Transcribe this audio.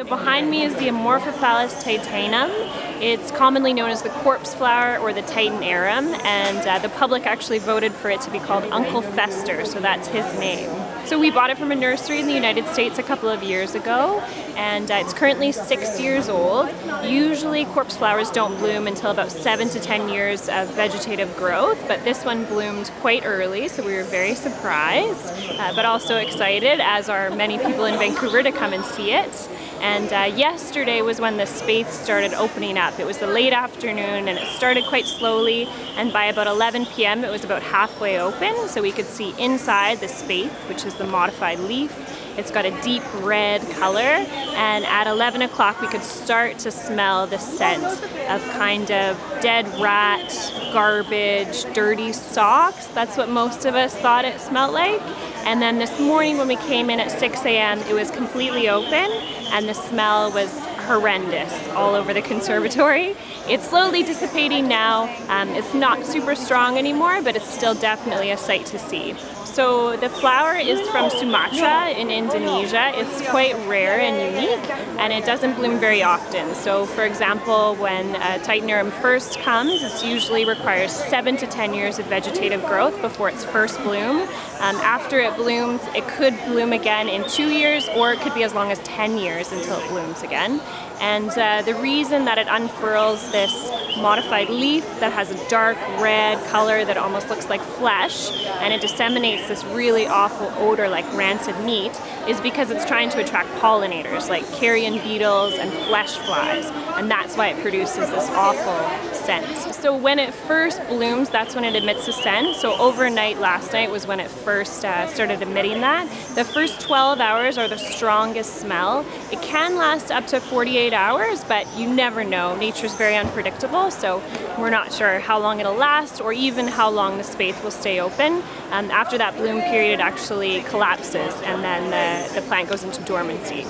So behind me is the Amorphophallus titanum. It's commonly known as the corpse flower or the Titan Arum, and the public actually voted for it to be called Uncle Fester, so that's his name. So we bought it from a nursery in the United States a couple of years ago, and it's currently 6 years old. Usually corpse flowers don't bloom until about 7 to 10 years of vegetative growth, but this one bloomed quite early, so we were very surprised, but also excited, as are many people in Vancouver, to come and see it. And yesterday was when the spathe started opening up. It was the late afternoon and it started quite slowly, and by about 11 p.m. it was about halfway open, so we could see inside the spathe, which is the modified leaf. It's got a deep red color, and at 11 o'clock we could start to smell the scent of kind of dead rat, garbage, dirty socks. That's what most of us thought it smelled like. And then this morning when we came in at 6 a.m. it was completely open and the smell was horrendous all over the conservatory. It's slowly dissipating now. It's not super strong anymore, but it's still definitely a sight to see. So the flower is from Sumatra in Indonesia. It's quite rare and unique, and it doesn't bloom very often. So for example, when Titan Arum first comes, it usually requires 7 to 10 years of vegetative growth before its first bloom. After it blooms, it could bloom again in 2 years, or it could be as long as 10 years until it blooms again. And the reason that it unfurls this modified leaf that has a dark red color that almost looks like flesh, and it disseminates this really awful odor like rancid meat, is because it's trying to attract pollinators like carrion beetles and flesh flies, and that's why it produces this awful scent. So when it first blooms, that's when it emits the scent. So overnight last night was when it first started emitting that. The first 12 hours are the strongest smell. It can last up to 48 hours, but you never know. Nature's very unpredictable, so we're not sure how long it'll last or even how long the spathe will stay open. After that bloom period, it actually collapses, and then the plant goes into dormancy.